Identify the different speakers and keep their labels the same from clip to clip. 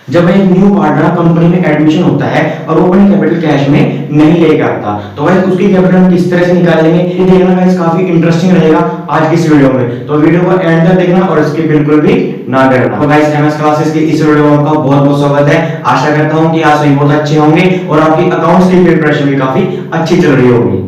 Speaker 1: जब एक new partner company में एडमिशन होता है और वो अपनी कैपिटल कैश में नहीं लेके आता, तो भाई उसकी कैपिटल हम किस तरह से निकालेंगे ये देखना गाइस काफी इंटरेस्टिंग रहेगा आज की इस वीडियो में। तो वीडियो को एंड तक देखना और इसकी बिल्कुल भी ना करना। तो गाइस एमएस क्लासेस की इस वीडियो में आपका बहुत बहुत स्वागत है। आशा करता हूं कि आज सभी बहुत अच्छे होंगे और आपकी अकाउंट्स की प्रिपरेशन भी काफी अच्छी चल रही होगी।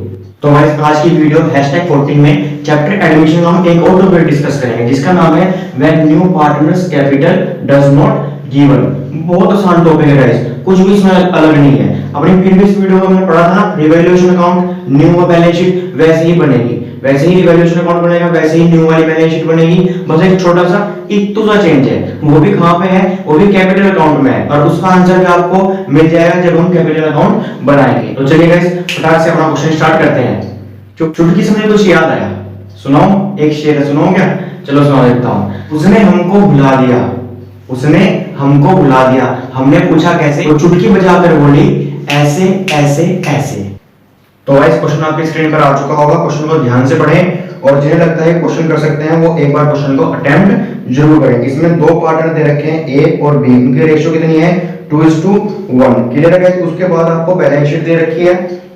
Speaker 1: तो गाइस आज की वीडियो #14 में चैप्टर एडमिशन हम एक और टॉपिक डिस्कस करेंगे जिसका नाम है when new partners capital does not given. बहुत आसान टॉपिक है गाइस, कुछ भी इसमें अलग नहीं है। अपनी प्रीवियस वीडियो में हमने पढ़ा था revaluation account, new balance sheet वैसे ही बनेगी, वैसे ही रिवैल्यूएशन अकाउंट बनेगा, वैसे ही न्यू वाली बैलेंस शीट बनेगी। बस एक छोटा सा इतना सा चेंज है, वो भी कहां पे है, वो भी कैपिटल अकाउंट में है और उसका आंसर भी आपको मिल जाएगा जब हम कैपिटल अकाउंट बनाएंगे। तो चलिए गाइस फटाक से अपना क्वेश्चन स्टार्ट करते हैं। चुटकी से मुझे कुछ याद आया, सुनाओ एक शेर सुनाओ क्या? चलो सुना देता हूं। उसने हमको भुला दिया, उसने हमको भुला दिया, हमने पूछा कैसे, तो चुटकी बजाकर बोली ऐसे ऐसे ऐसे। तो गाइस क्वेश्चन आपकी स्क्रीन पर आ चुका होगा, क्वेश्चन को ध्यान से पढ़ें और जिन्हें लगता है क्वेश्चन कर सकते हैं वो एक बार क्वेश्चन को अटेम्प्ट जरूर करें। इसमें दो पार्टनर दे रखे हैं ए और बी, उनकी रेशियो कितनी है 2:1। क्लियर है गाइस? उसके बाद आपको बैलेंस शीट दे रखी है,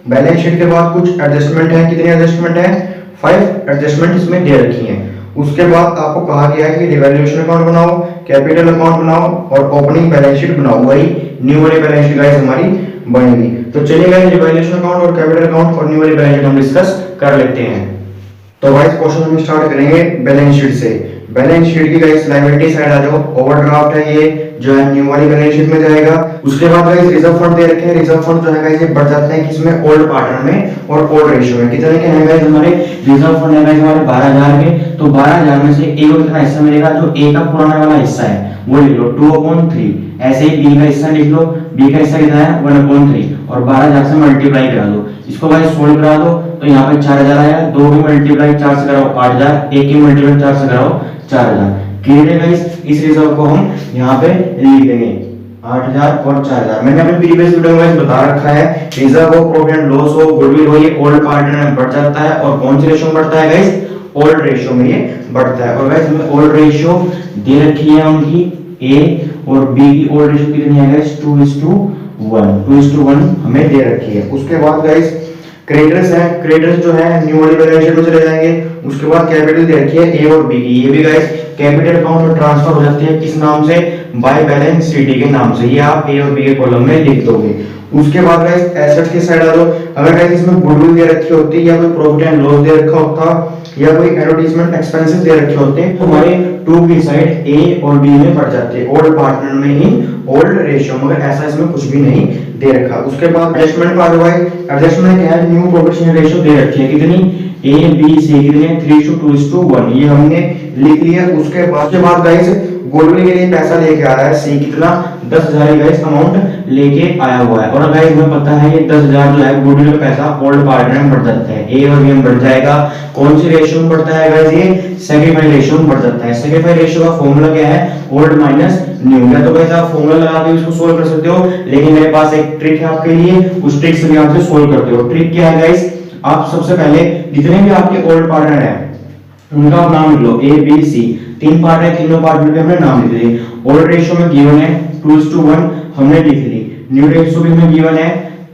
Speaker 1: बैलेंस शीट के बाद कुछ एडजस्टमेंट है, कितनी एडजस्टमेंट है 5 एडजस्टमेंट इसमें दे रखी हैं। उसके बाद आपको कहा गया है कि रिवैल्यूएशन अकाउंट बनाओ, कैपिटल अकाउंट बनाओ और ओपनिंग बैलेंस शीट बनाओ, वही न्यू वाली बैलेंस शीट गाइस हमारी बनेगी। तो चलिए गाइस रिवैल्यूएशन अकाउंट और कैपिटल अकाउंट और न्यू वाली बैलेंस शीट हम डिस्कस कर लेते हैं। तो गाइस क्वेश्चन हम स्टार्ट करेंगे बैलेंस शीट से। बैलेंस शीट की गाइस लायबिलिटी साइड आ जाओ, ओवरड्राफ्ट है ये जो है न्यू वाली बैलेंस शीट में जाएगा। उसके बाद गाइस रिजर्व फंड दे रखे हैं, रिजर्व फंड जो है गाइस ये बढ़ जाते हैं किसमें, ओल्ड पार्टनर में और ओल्ड रेशियो में। कितने के हैं गाइस हमारे रिजर्व फंड है गाइस हमारे 12000 के। तो 12000 में से ए को कितना हिस्सा मिलेगा, जो ए का पुराना वाला हिस्सा है वो लिख लो 2/3। ऐसे ही बी का हिस्सा लिख लो, बी का हिस्सा कितना है 1/3 और 12000 से मल्टीप्लाई करा दो, इसको गाइस सोल्व करा दो तो यहाँ पे 4000 आया, 2 की मल्टीप्लाई 4 से कराओ 8000, 1 की मल्टीप्लाई 4 से कराओ 4000। क्लियर है गाइस? इस रिजर्व को हम यहाँ पे लिख देंगे 8000 और 4000। मैंने अपने प्रीवियस वीडियो में बता रखा है रिजर्व हो, प्रॉफिट एंड लॉस हो, गुडविल हो, ये ओल्ड पार्टनर में बढ़ जाता है और कौन सी रेशियो में बढ़ता है गाइस, ओल्ड रेशियो में ये बढ़ता है। और गाइस हमें ओल्ड रेशियो दे रखी है उनकी ए और बी की ओल्ड रेशियो कितनी है गाइस 2:1 हमें दे रखी है। उसके बाद गाइस क्रेडिटर्स है, क्रेडिटर्स जो है न्यू वाली बैलेंस शीट में चले जाएंगे। उसके बाद कैपिटल दे रखी है ए और बी की, ये भी गाइस कैपिटल अकाउंट में ट्रांसफर हो जाती है किस नाम से, बाय बैलेंस शीट के नाम से, ये आप ए और बी के कॉलम में लिख दोगे। उसके बाद गाइस एसेट्स की साइड आ जाओ। अगर गाइस इसमें गुडविल दे रखी होती या कोई प्रॉफिट एंड लॉस दे रखा होता या कोई एडवर्टाइजमेंट एक्सपेंसेस दे रखे होते तो हमारे 2 की साइड ए और बी में पड़ जाते, ओल्ड पार्टनर में ही ओल्ड रेशियो, मगर ऐसा इसमें कुछ भी नहीं दे रखा। उसके बाद एडजस्टमेंट पा दो भाई, एडजस्टमेंट क्या है, न्यू प्रॉफिट शेयर रेशियो दे रखी है कितनी, ए बी सी कितने 3:2:1, ये हमने लिख लिया। उसके बाद गाइस गुडविल के लिए पैसा लेके आ रहा है सी, कितना 10000 गाइस अमाउंट लेके आया हुआ है। और गाइस हमें पता है ये 10000 जो है गुडविल का पैसा ओल्ड पार्टनर में बढ़ जाता है, ए और बी में बढ़ जाएगा। कौन सी रेशियो में बढ़ता है गाइस, ये सेग्रीफाई रेशियो में बढ़ जाता है। सेग्रीफाई रेशियो का फॉर्मूला क्या है, ओल्ड माइनस न्यू। या तो गाइस आप फॉर्मूला लगा के इसको सोल्व कर सकते हो, लेकिन मेरे पास एक ट्रिक है आपके लिए, उस ट्रिक से भी आप इसे सोल्व करते हो। ट्रिक क्या है गाइस, आप सबसे पहले जितने भी आपके ओल्ड पार्टनर है उनका आप नाम लिख लो, ए बी सी, 3 पार्ट है, तीनों पार्ट में हमने नाम लिख दिए। ओल्ड रेशियो में गिवन है 2:1 हमने लिख ली, न्यू रेशियो भी में गिवन है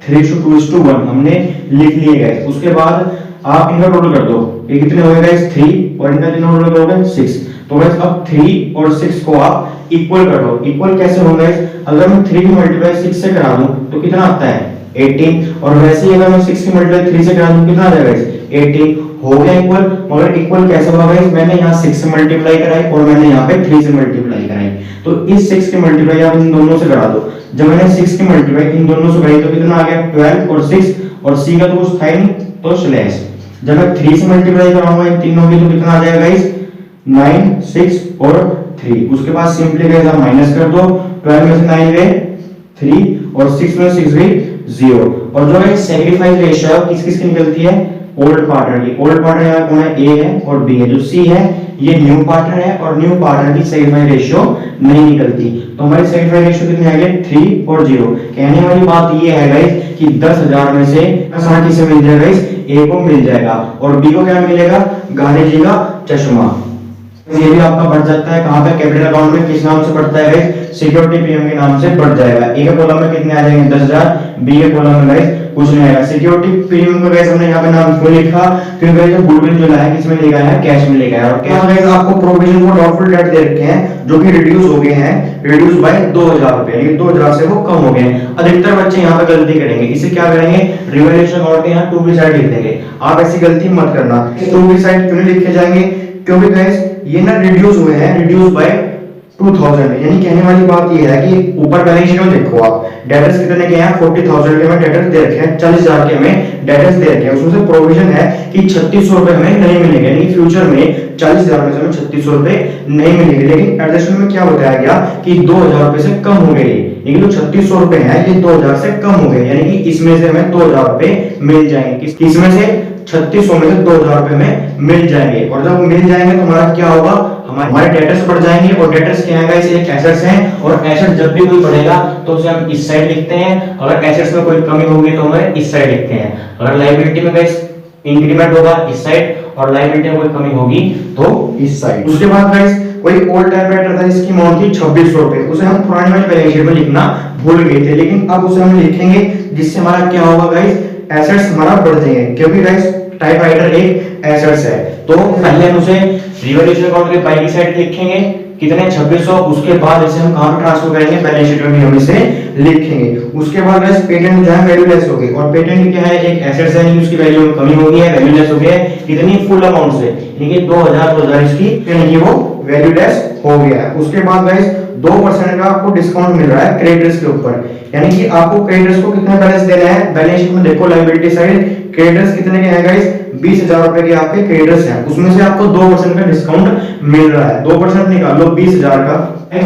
Speaker 1: 3:2:1 हमने लिख लिए गाइस। उसके बाद आप इनका टोटल कर दो, ये कितने हो गए गाइस 3 और इनका कितना टोटल करोगे 6। तो गाइस अब 3 और 6 को आप इक्वल कर दो। इक्वल कैसे होंगे गाइस, अगर मैं 3 की मल्टीप्लाई 6 से करा दूं तो कितना आता है 18, और वैसे ही अगर मैं 6 की मल्टीप्लाई 3 से करा दूं कितना आ जाएगा गाइस 18, हो गया इक्वल। मगर इक्वल कैसे होगा गाइस, मैंने यहाँ 6 से मल्टीप्लाई कराई और मैंने यहाँ पे 3 से मल्टीप्लाई कराई, तो इस 6 की मल्टीप्लाई आप इन दोनों से करा दो। जब मैंने 6 की मल्टीप्लाई इन दोनों से कराई तो कितना आ गया 12 और 6, और c का तो कुछ था ही नहीं तो स्लैश। जब मैं 3 से मल्टीप्लाई कराऊंगा इन तीनों की तो कितना आ जाएगा गाइस 9 6 और 3। उसके बाद सिंपली गाइस आप माइनस कर दो, 12 में से 9 गए 3 और 6 में 6 गई 0। और जो गाइस सेग्रीफाई रेशियो किस किस की निकलती है, ओल्ड पार्टनर की। ओल्ड पार्टनर यहाँ कौन है, ए है और बी है। जो सी है ये न्यू पार्टनर है और न्यू पार्टनर की सेग्रीफाई रेशियो नहीं निकलती, तो हमारी सेग्रीफाई रेशियो कितनी आ गई 3 और 0। कहने वाली बात ये है गाइस कि 10000 में से आसानी से मिल जाएगा गाइस, ए को मिल जाएगा और बी को क्या मिलेगा, गांधी जी का चश्मा। ये भी आपका बढ़ जाता है कहाँ पे, कैपिटल अकाउंट में किस नाम से बढ़ता है गाइस, सिक्योरिटी प्रीमियम के नाम से बढ़ जाएगा। ए के कॉलम में कितने आ जाएंगे 10,000, बी के कॉलम में गाइस कुछ नहीं आएगा। सिक्योरिटी प्रीमियम का गाइस हमने यहाँ पे नाम क्यों लिखा, क्योंकि गाइस गुडविल जो लाया किसमें लेके आया है, कैश में लेके आया। और कैश गाइस आपको प्रोविजन फॉर डाउटफुल डेट दे रखे हैं जो कि रिड्यूस हो गए हैं, रिड्यूस बाय 2,000 रुपए, यानी 2,000 से वो कम हो गए हैं। अधिकतर बच्चे यहाँ पे गलती करेंगे, इसे क्या करेंगे, रिवैल्यूएशन अकाउंट के यहाँ टू बी साइड लिख देंगे। आप ऐसी गलती मत करना। टू बी साइड क्यों नहीं लिखे जाएंगे, क्योंकि गाइस ये ना रिड्यूस हुए हैं, रिड्यूस बाय 2000, यानी कहने वाली बात ये है कि ऊपर बैलेंस शीट में देखो आप डेटर्स कितने के हैं, 40,000 के हमें डेटर्स दे रखे हैं, 40,000 के हमें डेटर्स दे रखे हैं। उसमें से प्रोविजन है कि 3600 रुपए हमें नहीं मिलेंगे, यानी फ्यूचर में 40,000 में से हमें 3600 रुपए नहीं मिलेंगे। लेकिन एडजस्टमेंट में क्या बताया गया कि 2,000 रुपए से कम हो गए, लेकिन जो 3600 रुपए हैं ये 2,000 से कम हो गए, यानी कि इसमें से हमें 2,000 रुपए मिल जाएंगे। किसमें से, 3600 में से 2,000 रुपए में मिल जाएंगे। और जब मिल जाएंगे तो हमारा क्या होगा, हमारे डेटर्स बढ़ जाएंगे। और डेटर्स क्या है, इसे एक एसेट्स हैं, और एसेट जब भी कोई बढ़ेगा तो उसे हम इस साइड लिखते हैं, अगर एसेट्स में कोई कमी होगी तो हम इस साइड लिखते हैं। अगर लायबिलिटी में गाइस इंक्रीमेंट होगा इस साइड, और लायबिलिटी में कोई कमी होगी तो इस साइड। उसके बाद गाइस कोई ओल्ड टाइप राइटर था जिसकी अमाउंट थी 2600 रुपए, उसे हम पुरानी वाली बैलेंस शीट में लिखना भूल गए थे, लेकिन अब उसे हम लिखेंगे, जिससे हमारा क्या होगा गाइस, एसेट्स हमारा बढ़ जाएंगे, क्योंकि गाइस टाइप राइटर एक एसेट्स है। तो पहले हम उसे रिवैल्यूएशन अकाउंट के बाई की साइड लिखेंगे कितने 2600, उसके बाद इसे हम कहां पे ट्रांसफर करेंगे, बैलेंस शीट में भी हम इसे लिखेंगे। उसके बाद गाइस पेटेंट जो है वैल्यू लेस हो गई, और पेटेंट क्या है, एक एसेट्स है, यानी उसकी वैल्यू में कमी हो गई है, वैल्यू लेस हो गई है कितनी, फुल अमाउंट से, यानी कि 2000 इसकी, यानी कि वो वैल्यू लेस हो गया है। उसके बाद गाइस 2% का आपको डिस्काउंट मिल रहा है क्रेडिटर्स के ऊपर, यानी कि आपको क्रेडिटर्स को कितना बैलेंस देना है, बैलेंस शीट में देखो लायबिलिटी साइड क्रेडिटर्स कितने के हैं गाइस, 20,000 रुपए के आपके क्रेडिटर्स हैं, उसमें से आपको 2% का डिस्काउंट मिल रहा है। 2% निकाल लो 20,000 का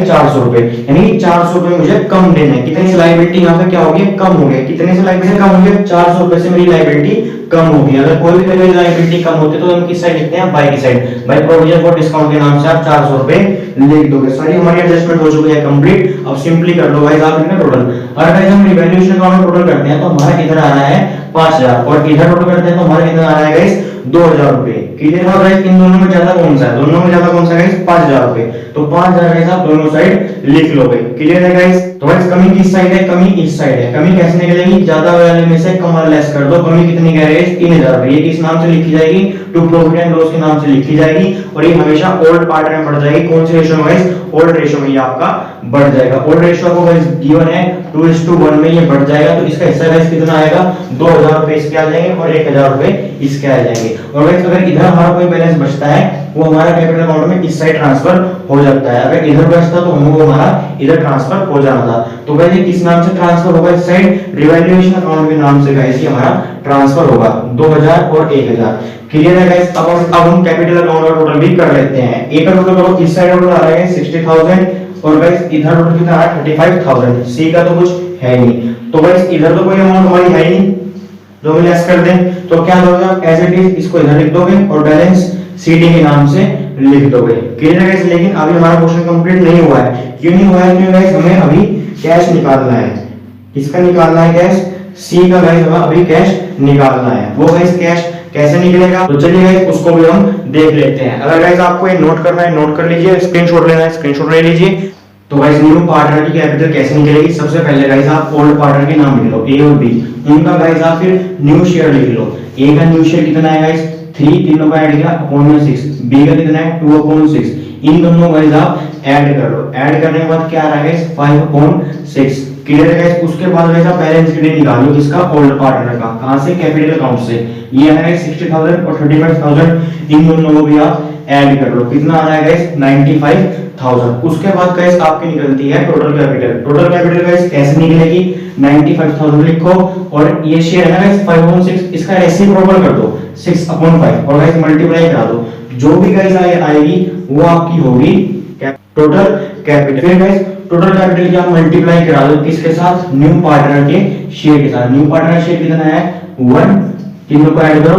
Speaker 1: 400 रुपए, यानी 400 रुपए मुझे कम देने हैं। कितनी से लायबिलिटी यहाँ पे क्या होगी, कम हो गई। कितने से लायबिलिटी कम होगी, 400 रुपए से मेरी लायबिलिटी कम होगी। अगर कोई भी मेरी लायबिलिटी कम होती है तो हम किस साइड लिखते हैं, बाई की side. By provision for discount के नाम से आप 400 रुपए लिख दोगे। सारी हमारी एडजस्टमेंट हो चुकी है कंप्लीट। अब सिंपली कर लो गाइस आप लिखना टोटल। अगर गाइस हम रिवैल्यूएशन अकाउंट टोटल करते हैं तो हमारा इधर आ रहा है 5,000, और इधर टोटल करते हैं तो हमारा इधर आ रहा है गाइस 2,000 रुपए। क्लियर है गाइस, इन दोनों में ज्यादा कौन सा है, दोनों में ज्यादा कौन सा गाइस, 5,000 रुपए। तो 5,000 गाइस आप दोनों साइड लिख लोगे। क्लियर है गाइस। तो गाइस कमी किस साइड है, कमी इस साइड है। कमी कैसे निकलेगी, ज्यादा वाले में से कम वाला लेस कर दो। कमी कितनी कह रहे हैं, 3,000 रुपए। ये किस नाम से लिखी जाएगी, टू प्रॉफिट एंड लॉस के नाम से लिखी जाएगी, और ये हमेशा ओल्ड पार्ट में बढ़ जाएगी। कौन से रेशियो में गाइस, ओल्ड रेशियो में ये आपका बढ़ जाएगा। ओल्ड रेशियो आपको गाइस गिवन है 2:1 में ये बढ़ जाएगा। तो इसका हिस्सा गाइस कितना आएगा, 2,000 रुपए इसके आ जाएंगे और 1,000 रुपए इसके आ जाएंगे। और गाइस अगर इधर हमारा कोई बैलेंस बचता है वो हमारा कैपिटल अकाउंट में इस साइड ट्रांसफर हो जाता है। अगर इधर बचता तो वो हमारा इधर ट्रांसफर हो जाना था। तो गाइस ये किस नाम से ट्रांसफर होगा, इस साइड रिवैल्यूएशन अकाउंट के नाम से गाइस ये हमारा ट्रांसफर होगा 2,000 और 1,000। क्लियर है गाइस। अब हम कैपिटल अकाउंट का टोटल भी कर लेते हैं। ए का टोटल करो, इस साइड टोटल आ रहा है 60,000, और गाइस इधर टोटल कितना आ रहा है 35,000। सी का तो कुछ है नहीं, तो गाइस इधर तो कोई अमाउंट हमारी है ही नहीं जो हम लेस कर दें। तो क्या दोगे आप, एज इट इज इसको इधर लिख दोगे और बैलेंस सीडी के नाम से लिख दोगे। क्लियर है गाइस। लेकिन अभी हमारा क्वेश्चन कंप्लीट नहीं हुआ है। क्यों नहीं हुआ है, क्योंकि गाइस हमें अभी कैश निकालना है। किसका निकालना है, कैश, सी का गाइस हमें अभी कैश निकालना है। वो गाइस कैश कैसे निकलेगा, तो चलिए गाइस उसको भी हम देख लेते हैं। अगर गाइस आपको ये नोट करना है नोट कर लीजिए, स्क्रीनशॉट लेना है स्क्रीनशॉट ले लीजिए। तो गाइस न्यू पार्टनर की कैपिटल कैसे निकलेगी, सबसे पहले गाइस आप ओल्ड पार्टनर के नाम लिख लो, ए और बी, उनका गाइस आप फिर न्यू शेयर लिख लो। ए का न्यू शेयर कितना है गाइस 3, तीनों का ऐड किया अपॉन में 6, बी का कितना है 2 अपॉन 6। इन दोनों गाइस आप ऐड कर लो। ऐड करने के बाद क्या आ रहा है गाइस 5 अपॉन 6। क्लियर है गाइस। उसके बाद गाइस आप बैलेंस शीट निकालो किसका, ओल्ड पार्टनर का। कहां से, कैपिटल अकाउंट से। ये है गाइस 60,000 और 35,000, इन दोनों को भी आप ऐड कर लो। कितना आ रहा है गाइस 95,000। उसके बाद गाइस आपकी निकलती है total capital. Total capital guys कैसे निकलेगी, 95,000 लिखो, और ये शेयर है ना गाइस 5 अपॉन 6, इसका रेसिप्रोकल कर दो 6 अपॉन 5, और गाइस मल्टीप्लाई करा दो। जो भी गाइस आएगी वो आपकी होगी टोटल कैपिटल। फिर गाइस टोटल कैपिटल की आप मल्टीप्लाई करा दो किसके साथ, न्यू पार्टनर के शेयर के साथ। न्यू पार्टनर शेयर कितना है 1, तीनों को ऐड करो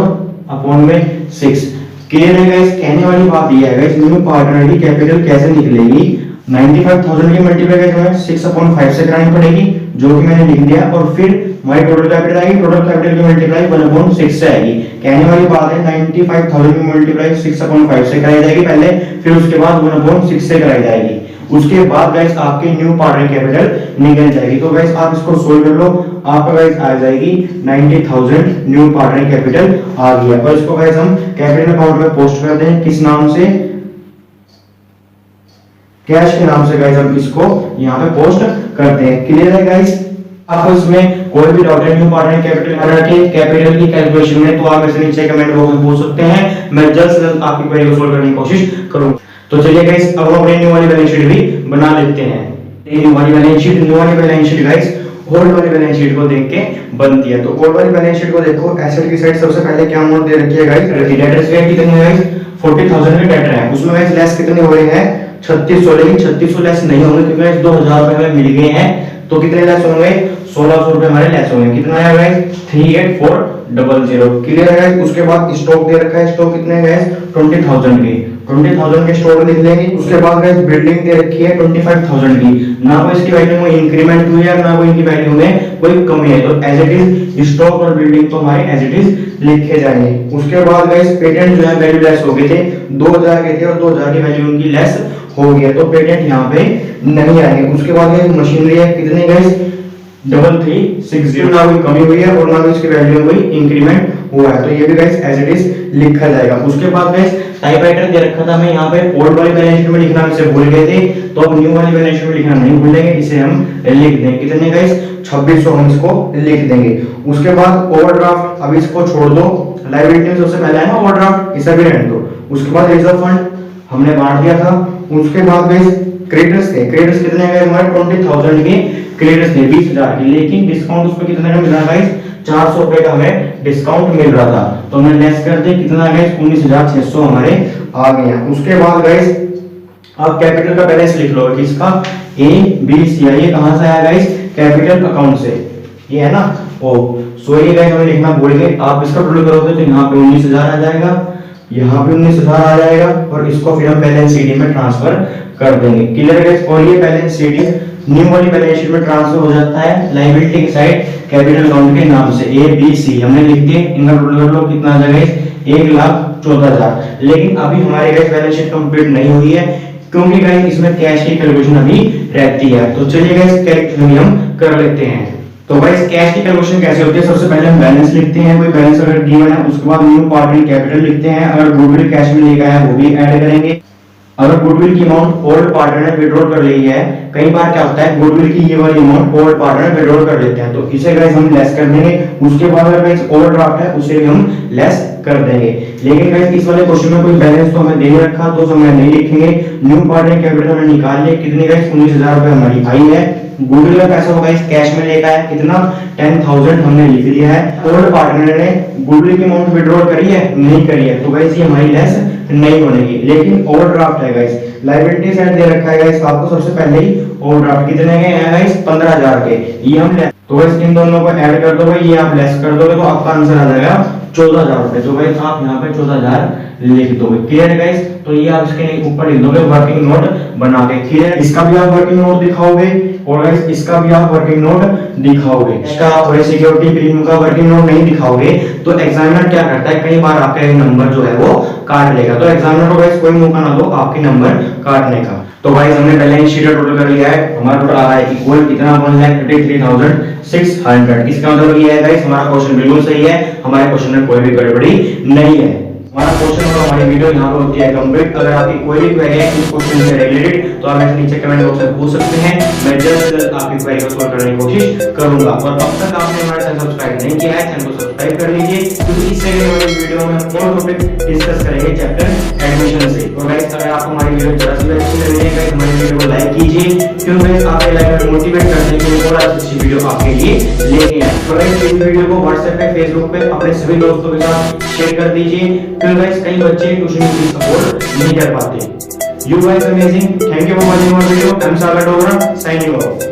Speaker 1: अपॉन में 6। क्लियर है गाइस। कहने वाली बात ये है गाइस न्यू पार्टनर की कैपिटल कैसे निकलेगी, 95,000 की मल्टीप्लाई हमें 6/5 से करानी पड़ेगी, जो कि मैंने लिख दिया। और फिर हमारी टोटल कैपिटल आएगी, टोटल कैपिटल की मल्टीप्लाई 1/6 से आएगी। कहने वाली बात है 95,000 की मल्टीप्लाई 6/5 से कराई जाएगी पहले, फिर उसके बाद 1/6 से कराई जाएगी। उसके बाद गाइस आपकी न्यू पार्टनर कैपिटल निकल जाएगी। तो गाइस आप इसको सोल्व कर लो, आपका गाइस आ जाएगी 90,000 न्यू पार्टनर कैपिटल आ गया। और इसको गाइस हम कैपिटल अकाउंट में पोस्ट करते हैं, किस नाम से, कैश के नाम से गाइस हम इसको यहाँ पे पोस्ट करते हैं। क्लियर है गाइस? आपको इसमें कोई भी डाउट है न्यू पार्टनर कैपिटल की कैलकुलेशन में, तो आप ऐसे नीचे कमेंट बॉक्स में पूछ सकते हैं, मैं जल्द से जल्द आपकी क्वेरी को सोल्व करने की कोशिश करूंगा। तो चलिए गाइस अब हम अपनी न्यू वाली बैलेंस शीट भी बना लेते हैं। न्यू वाली बैलेंस शीट गाइस ओल्ड वाली बैलेंस शीट को देख के बनती है। तो ओल्ड वाली बैलेंस शीट को देखो, एसेट की साइड सबसे पहले क्या अमाउंट दे रखी है गाइस, डेटर्स की कितनी है गाइस, 40,000 के डेटर है। उसमें गाइस लेस कितने हो रहे हैं, 3600, लेकिन 3600 लेस नहीं होंगे क्योंकि 2000 रुपए हमें मिल गए हैं। तो कितने लेस होंगे, 1600 रुपए हमारे लेस होंगे। कितना है गाइस, 38400। क्लियर है गाइस? उसके बाद स्टॉक दे रखा है, स्टॉक कितने है गाइस, 20,000 के, 20,000 के स्टॉक लिख लेंगे। उसके बाद गाइस बिल्डिंग दे रखी है 25,000 की, ना कोई इसकी वैल्यू में इंक्रीमेंट हुई है, ना कोई इनकी वैल्यू में कोई कमी है। तो एज इट इज स्टॉक और बिल्डिंग तो हमारे एज इट इज लिखे जाएंगे। उसके बाद गाइस पेटेंट जो है वैल्यू लेस हो गए थे, 2000 के थे और 2000 की वैल्यू उनकी लेस हो गया, तो पेटेंट यहाँ पे नहीं आएंगे। उसके बाद गाइस मशीनरी है, कितने गाइस, 3360, ना कोई कमी हुई है और ना कोई इसकी वैल्यू में कोई इंक्रीमेंट हुआ है, तो ये भी गाइस एज इट इज लिखा जाएगा। उसके बाद गाइस टाइपराइटर दे रखा था, मैं यहाँ पे ओल्ड वाली बैलेंस शीट में लिखना हम इसे भूल गए थे, तो अब न्यू वाली बैलेंस शीट में लिखना नहीं भूलेंगे, इसे हम लिख देंगे। कितने गाइस, 2600 हम इसको लिख देंगे। उसके बाद ओवरड्राफ्ट, अब इसको छोड़ दो, लायबिलिटी में सबसे पहले है ना ओवरड्राफ्ट, इसे भी रहने दो। उसके बाद रिजर्व फंड हमने बांट दिया था। उसके बाद गाइस क्रेडिटर्स थे, क्रेडिटर्स कितने गए हमारे, 20,000 के क्रेडिटर्स थे, 20,000 के, लेकिन डिस्काउंट उस पर कितने का मिल रहा है गाइस, 400 रुपए का हमें डिस्काउंट मिल रहा था, तो हमने लेस कर दिया, कितना गाइस, 19,600 हमारे आ गया। उसके बाद गाइस आप कैपिटल का बैलेंस लिख लो, किसका, ए बी सी, ये कहां से आया गाइस, कैपिटल अकाउंट से, ये है ना, ओ सो ये गाइस हमें लिखना भूल गए। आप इसका टोटल करोगे तो यहाँ पे 19,000 आ जाएगा, यहाँ पे 19,000 आ जाएगा, और इसको फिर हम बैलेंस शीट में ट्रांसफर कर देंगे। Clear guys? और ये बैलेंस शीट न्यू वाली बैलेंस शीट में ट्रांसफर हो जाता है लायबिलिटी की साइड कैपिटल अकाउंट के नाम से, ए बी सी हमने लिख दिए। इनका टोटल कर लो, कितना आ जाएगा, 1,14,000। लेकिन अभी हमारी गाइस बैलेंस शीट कंप्लीट नहीं हुई है, क्योंकि गाइस इसमें कैश की कैलकुलेशन अभी रहती है। तो चलिए गाइस कैलकुलेशन हम कर लेते हैं। तो गाइस कैश की कैलकुलेशन कैसे होती है, सबसे पहले हम बैलेंस लिखते हैं, कोई बैलेंस अगर गिवन है, उसके बाद न्यू पार्टनर कैपिटल लिखते हैं, अगर गुडविल कैश में लेकर आया वो भी ऐड करेंगे। अगर गुडविल की अमाउंट ओल्ड पार्टनर ने विड्रॉ कर ली है, कई बार क्या होता है गुडविल की ये वाली अमाउंट ओल्ड पार्टनर विड्रॉ कर लेते हैं, तो इसे गाइस हम लेस कर देंगे। उसके बाद अगर गाइस ओवरड्राफ्ट है उसे भी हम लेस कर देंगे। लेकिन गाइस इस वाले क्वेश्चन में कोई बैलेंस तो हमें दे नहीं रखा, तो हमें नहीं लिखेंगे। न्यू पार्टनर कैपिटल हमने निकाल लिया, कितनी गाइस, 19,000 रुपए हमारी आई है। गुडविल का पैसा होगा इस कैश में लेकर आया, कितना, 10,000 हमने लिख लिया है। ओल्ड पार्टनर ने गुडविल की अमाउंट विड्रॉ करी है, नहीं करी है, तो गाइस ये हमारी लेस नहीं बनेगी। लेकिन ओवरड्राफ्ट है गाइस, लायबिलिटी साइड दे रखा है गाइस आपको सबसे पहले ही, ओवरड्राफ्ट कितने के हैं गाइस, 15,000 के, ये हम लेस, तो गाइस इन दोनों को ऐड कर दो भाई, ये आप लेस कर दोगे तो आपका आंसर आ जाएगा 14,000 रुपए। तो गाइस आप यहाँ पे 14,000 लिख दोगे। क्लियर है गाइस? तो ये आप इसके ऊपर लिख दोगे वर्किंग नोट बना के। क्लियर? इसका भी आप वर्किंग नोट दिखाओगे और गाइस इसका भी आप वर्किंग नोट दिखाओगे। इसका और सिक्योरिटी प्रीमियम का वर्किंग नोट नहीं दिखाओगे तो एग्जामिनर क्या करता है, कई बार आपका नंबर जो है वो काट लेगा, तो एग्जामिनर को गाइस कोई मौका ना दो आपके नंबर काटने का। तो गाइस हमने बैलेंस शीट टोटल कर लिया है, हमारा टोटल आ रहा है इक्वल कितना, 1,33,600। इसका मतलब ये है गाइस हमारा क्वेश्चन बिल्कुल सही है, हमारे क्वेश्चन में कोई भी गड़बड़ी नहीं है। हमारा क्वेश्चन और हमारी वीडियो यहाँ पर होती है कंप्लीट। अगर आपकी कोई भी क्वेरी है इस क्वेश्चन से रिलेटेड तो आप ऐसे नीचे कमेंट बॉक्स में पूछ सकते हैं, मैं जल्द से जल्द आपकी क्वेरी को सॉल्व करने की कोशिश करूंगा। और अब तक आपने हमारे चैनल सब्सक्राइब नहीं किया है, चैनल को सब्सक्राइब कर लीजिए, क्योंकि इससे वाली वीडियो में हम और टॉपिक डिस्कस करेंगे चैप्टर एडमिशन से। और गाइस अगर आपको हमारी वीडियो जरा सी अच्छी लग रही है गाइस हमारी वीडियो को लाइक कीजिए, क्योंकि गाइस आपके लाइक में मोटिवेट करने के लिए और अच्छी वीडियो आपके लिए लेके आए। तो गाइस इस वीडियो को WhatsApp पे, Facebook पे अपने सभी दोस्तों के साथ शेयर कर दीजिए, क्योंकि गाइस कई बच्चे ट्यूशन की सपोर्ट नहीं कर पाते। You guys are amazing. Thank you for watching our video. I'm Sagar Dogra signing off.